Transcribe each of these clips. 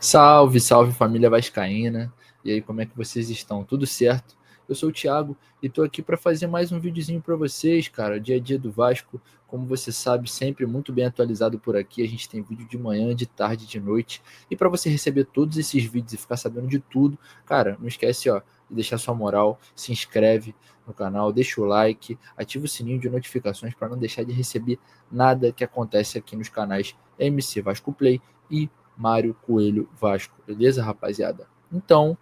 Salve, salve família vascaína. E aí, como é que vocês estão? Tudo certo? Eu sou o Thiago e tô aqui para fazer mais um videozinho para vocês, cara. Dia a dia do Vasco, como você sabe, sempre muito bem atualizado por aqui. A gente tem vídeo de manhã, de tarde, de noite. E para você receber todos esses vídeos e ficar sabendo de tudo, cara, não esquece, ó, de deixar sua moral, se inscreve no canal, deixa o like, ativa o sininho de notificações para não deixar de receber nada que acontece aqui nos canais MC Vasco Play e Mário Coelho Vasco, beleza, rapaziada? Então,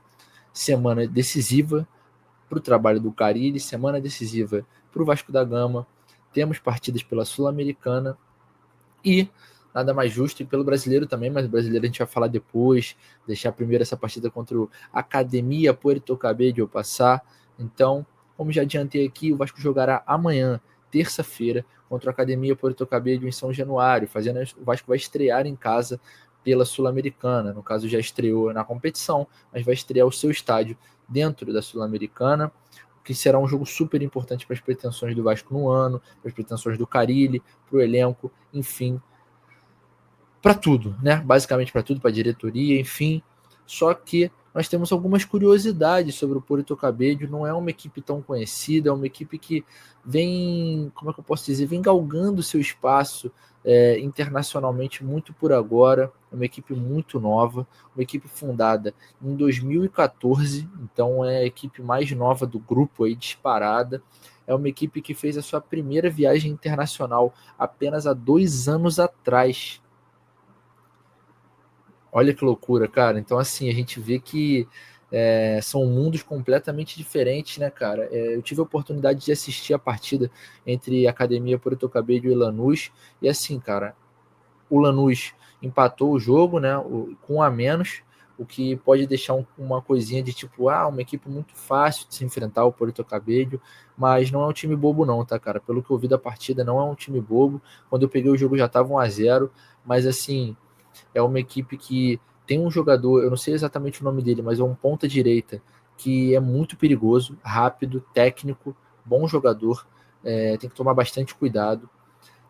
semana decisiva para o trabalho do Carille, semana decisiva para o Vasco da Gama. Temos partidas pela Sul-Americana e nada mais justo, e pelo brasileiro também, mas o brasileiro a gente vai falar depois, deixar primeiro essa partida contra o Academia Puerto Cabello passar. Então, como já adiantei aqui, o Vasco jogará amanhã, terça-feira, contra a Academia Puerto Cabello em São Januário, fazendo o Vasco vai estrear em casa pela Sul-Americana. No caso, já estreou na competição, mas vai estrear o seu estádio dentro da Sul-Americana, que será um jogo super importante para as pretensões do Vasco no ano, para as pretensões do Carille, para o elenco, enfim, para tudo, né? Basicamente para tudo, para a diretoria, enfim. Só que nós temos algumas curiosidades sobre o Porto Cabello. Não é uma equipe tão conhecida, é uma equipe que vem, como é que eu posso dizer, vem galgando seu espaço internacionalmente muito por agora. É uma equipe muito nova, uma equipe fundada em 2014, então é a equipe mais nova do grupo aí, disparada. É uma equipe que fez a sua primeira viagem internacional apenas há 2 anos atrás. Olha que loucura, cara. Então, assim, a gente vê que são mundos completamente diferentes, né, cara? Eu tive a oportunidade de assistir a partida entre Academia Porto Cabello e Lanús, e assim, cara, o Lanús empatou o jogo, né, com um a menos, o que pode deixar uma coisinha de tipo, uma equipe muito fácil de se enfrentar o Porto Cabello, mas não é um time bobo não, tá, cara? Pelo que eu vi da partida, não é um time bobo. Quando eu peguei o jogo já estava 1-0, mas assim, é uma equipe que tem um jogador, eu não sei exatamente o nome dele, mas é um ponta direita que é muito perigoso, rápido, técnico, bom jogador, tem que tomar bastante cuidado.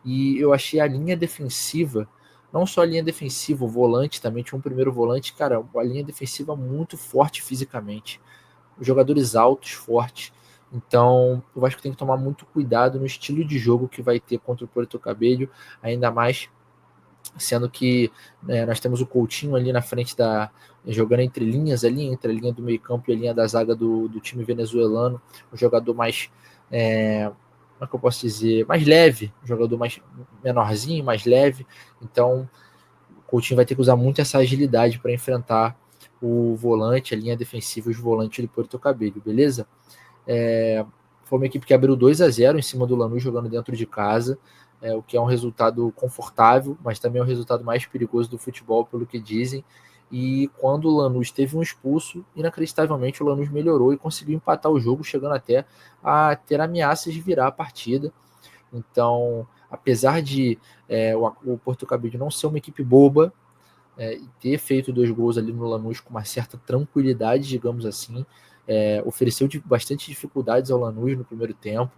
E eu achei a linha defensiva, não só a linha defensiva, o volante também, tinha um primeiro volante, cara, a linha defensiva muito forte fisicamente, jogadores altos, fortes. Então, o Vasco tem que tomar muito cuidado no estilo de jogo que vai ter contra o Porto Cabello, ainda mais sendo que nós temos o Coutinho ali na frente jogando entre linhas ali, entre a linha do meio campo e a linha da zaga do time venezuelano, um jogador mais, como é que eu posso dizer, mais leve, um jogador mais menorzinho, mais leve, então o Coutinho vai ter que usar muito essa agilidade para enfrentar o volante, a linha defensiva e os volantes do Porto Cabello, beleza? Foi uma equipe que abriu 2-0 em cima do Lanús jogando dentro de casa, o que é um resultado confortável, mas também é o resultado mais perigoso do futebol, pelo que dizem. E quando o Lanús teve um expulso, inacreditavelmente o Lanús melhorou e conseguiu empatar o jogo, chegando até a ter ameaças de virar a partida. Então, apesar de o Porto Cabello não ser uma equipe boba, e ter feito 2 gols ali no Lanús com uma certa tranquilidade, digamos assim, ofereceu bastante dificuldades ao Lanús no primeiro tempo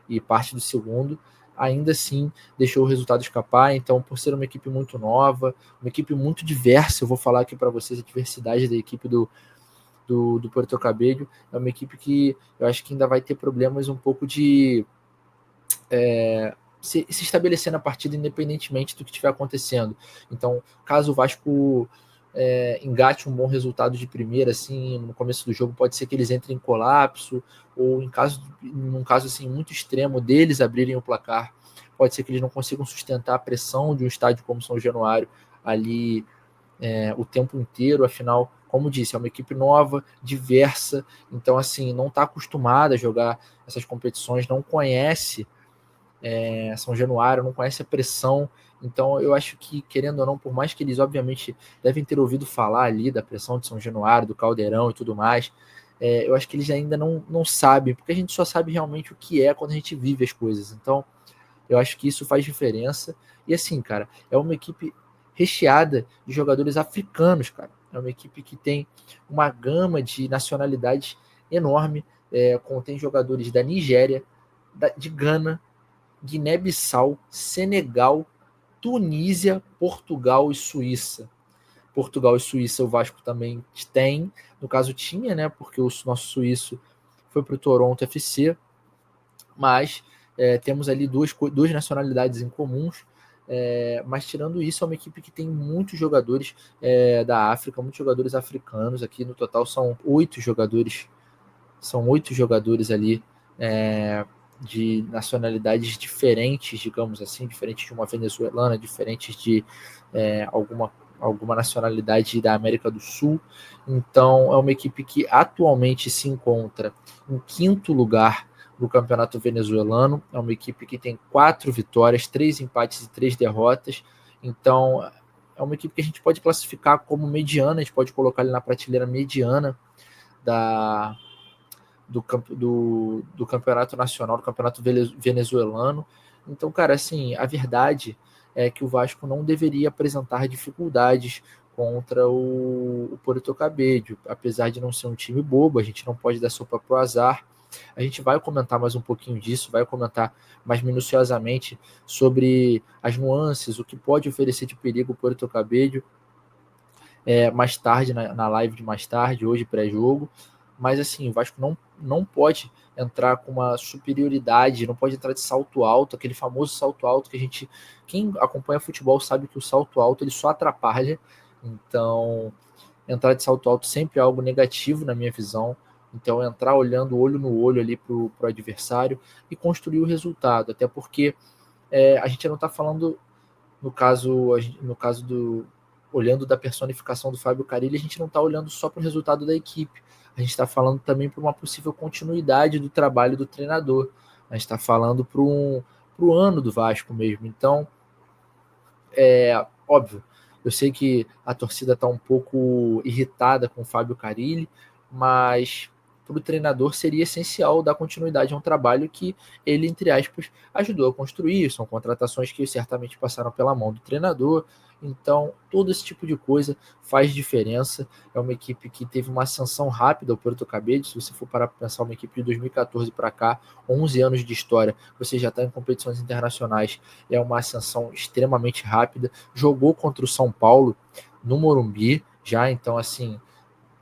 e parte do segundo, ainda assim deixou o resultado escapar. Então, por ser uma equipe muito nova, uma equipe muito diversa, eu vou falar aqui para vocês a diversidade da equipe do Porto Cabello, é uma equipe que eu acho que ainda vai ter problemas um pouco de se estabelecer na partida independentemente do que estiver acontecendo. Então, caso o Vasco engate um bom resultado de primeira, assim, no começo do jogo, pode ser que eles entrem em colapso, ou num caso assim, muito extremo deles abrirem o placar, pode ser que eles não consigam sustentar a pressão de um estádio como São Januário ali o tempo inteiro, afinal, como disse, é uma equipe nova, diversa, então assim, não está acostumada a jogar essas competições, não conhece São Januário, não conhece a pressão. Então, eu acho que, querendo ou não, por mais que eles, obviamente, devem ter ouvido falar ali da pressão de São Januário, do Caldeirão e tudo mais, eu acho que eles ainda não sabem, porque a gente só sabe realmente o que é quando a gente vive as coisas. Então, eu acho que isso faz diferença. E assim, cara, é uma equipe recheada de jogadores africanos, cara. É uma equipe que tem uma gama de nacionalidades enorme. Contém jogadores da Nigéria, de Gana, Guiné-Bissau, Senegal, Tunísia, Portugal e Suíça. Portugal e Suíça o Vasco também tem, no caso tinha, né, porque o nosso suíço foi para o Toronto FC, mas temos ali duas nacionalidades em comuns, mas tirando isso, é uma equipe que tem muitos jogadores da África, muitos jogadores africanos, aqui no total são oito jogadores ali de nacionalidades diferentes, digamos assim, diferentes de uma venezuelana, diferentes de alguma nacionalidade da América do Sul. Então é uma equipe que atualmente se encontra em quinto lugar no campeonato venezuelano. É uma equipe que tem 4 vitórias, 3 empates e 3 derrotas. Então é uma equipe que a gente pode classificar como mediana, a gente pode colocar ele na prateleira mediana do campeonato nacional, do campeonato venezuelano. Então, cara, assim, a verdade é que o Vasco não deveria apresentar dificuldades contra o Puerto Cabello, apesar de não ser um time bobo, a gente não pode dar sopa pro azar. A gente vai comentar mais um pouquinho disso, vai comentar mais minuciosamente sobre as nuances, o que pode oferecer de perigo o Puerto Cabello mais tarde, na live de mais tarde, hoje pré-jogo. Mas assim, o Vasco não pode entrar com uma superioridade, não pode entrar de salto alto, aquele famoso salto alto que quem acompanha futebol sabe que o salto alto ele só atrapalha. Então, entrar de salto alto sempre é algo negativo na minha visão. Então, entrar olhando olho no olho ali para o adversário e construir o resultado, até porque a gente não está falando no caso olhando da personificação do Fábio Carille, a gente não está olhando só para o resultado da equipe, a gente está falando também para uma possível continuidade do trabalho do treinador, a gente está falando para o ano do Vasco mesmo. Então, óbvio, eu sei que a torcida está um pouco irritada com o Fábio Carille, mas para o treinador seria essencial dar continuidade a um trabalho que ele, entre aspas, ajudou a construir. São contratações que certamente passaram pela mão do treinador. Então, todo esse tipo de coisa faz diferença. É uma equipe que teve uma ascensão rápida ao Porto Cabello. Se você for parar para pensar, uma equipe de 2014 para cá, 11 anos de história, você já está em competições internacionais. É uma ascensão extremamente rápida. Jogou contra o São Paulo no Morumbi já, então assim,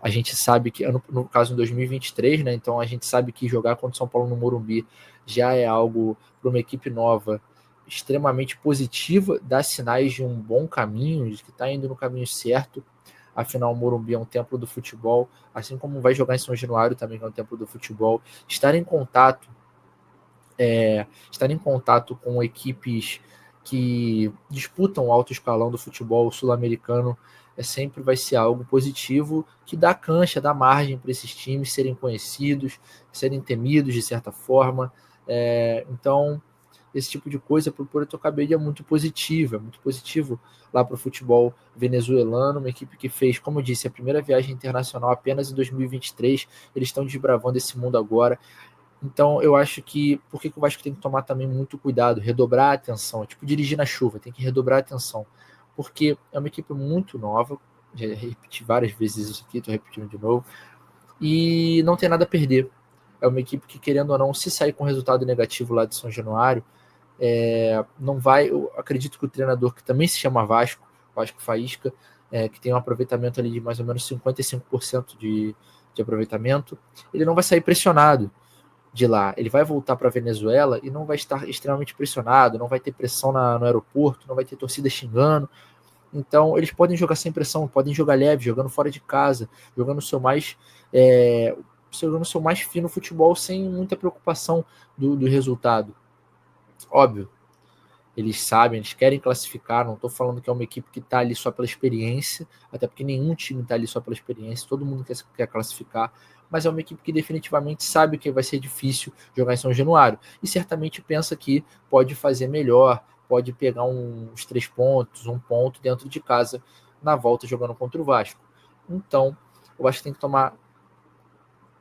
a gente sabe que, no caso em 2023, né? Então a gente sabe que jogar contra o São Paulo no Morumbi já é algo para uma equipe nova extremamente positiva, dá sinais de um bom caminho, de que está indo no caminho certo. Afinal, o Morumbi é um templo do futebol, assim como vai jogar em São Januário também, que é um templo do futebol. Estar em contato com equipes que disputam o alto escalão do futebol sul-americano sempre vai ser algo positivo, que dá cancha, dá margem para esses times serem conhecidos, serem temidos de certa forma. Então, esse tipo de coisa para o Puerto Cabello é muito positivo lá para o futebol venezuelano, uma equipe que fez, como eu disse, a primeira viagem internacional apenas em 2023, eles estão desbravando esse mundo agora. Então, eu acho que por que o Vasco tem que tomar também muito cuidado, redobrar a atenção, tipo dirigir na chuva, tem que redobrar a atenção, porque é uma equipe muito nova, já repeti várias vezes isso aqui, estou repetindo de novo, e não tem nada a perder. É uma equipe que, querendo ou não, se sair com resultado negativo lá de São Januário, não vai. Eu acredito que o treinador, que também se chama Vasco Faísca, que tem um aproveitamento ali de mais ou menos 55% de aproveitamento, ele não vai sair pressionado de lá. Ele vai voltar para a Venezuela e não vai estar extremamente pressionado, não vai ter pressão no aeroporto, não vai ter torcida xingando. Então, eles podem jogar sem pressão, podem jogar leve, jogando fora de casa, jogando o seu mais fino futebol sem muita preocupação do resultado. Óbvio, eles sabem, eles querem classificar, não estou falando que é uma equipe que está ali só pela experiência, até porque nenhum time está ali só pela experiência, todo mundo quer classificar, mas é uma equipe que definitivamente sabe que vai ser difícil jogar em São Januário, e certamente pensa que pode fazer melhor, pode pegar uns 3 pontos, 1 ponto dentro de casa, na volta jogando contra o Vasco. Então, o Vasco tem que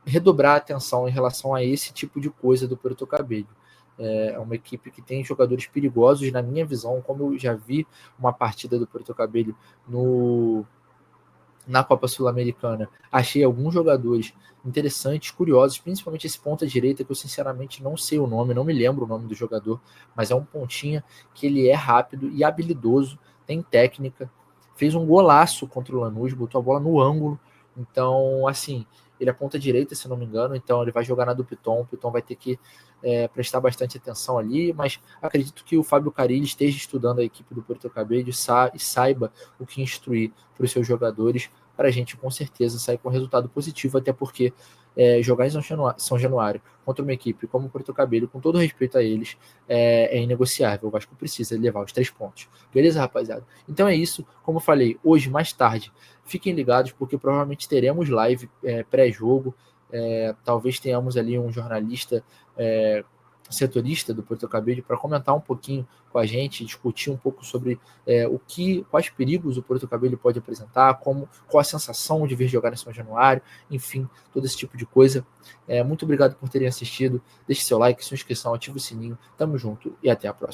redobrar a atenção em relação a esse tipo de coisa do Puerto Cabello. É uma equipe que tem jogadores perigosos, na minha visão, como eu já vi uma partida do Puerto Cabello na Copa Sul-Americana. Achei alguns jogadores interessantes, curiosos, principalmente esse ponta direita, que eu sinceramente não sei o nome, não me lembro o nome do jogador, mas é um pontinha que ele é rápido e habilidoso, tem técnica, fez um golaço contra o Lanús, botou a bola no ângulo. Então, assim, ele é ponta direita, se não me engano, então ele vai jogar na do Piton. O Piton vai ter que prestar bastante atenção ali, mas acredito que o Fábio Carille esteja estudando a equipe do Porto Cabello e saiba o que instruir para os seus jogadores, para a gente com certeza sair com resultado positivo, até porque jogar em São Januário contra uma equipe como o Porto Cabello, com todo respeito a eles, é inegociável. O Vasco precisa levar os 3 pontos. Beleza, rapaziada? Então é isso. Como eu falei, hoje, mais tarde, fiquem ligados, porque provavelmente teremos live pré-jogo. Talvez tenhamos ali um jornalista setorista do Porto Cabello para comentar um pouquinho com a gente, discutir um pouco sobre quais perigos o Porto Cabello pode apresentar, qual a sensação de vir jogar em São Januário, enfim, todo esse tipo de coisa. Muito obrigado por terem assistido. Deixe seu like, sua inscrição, ative o sininho. Tamo junto e até a próxima.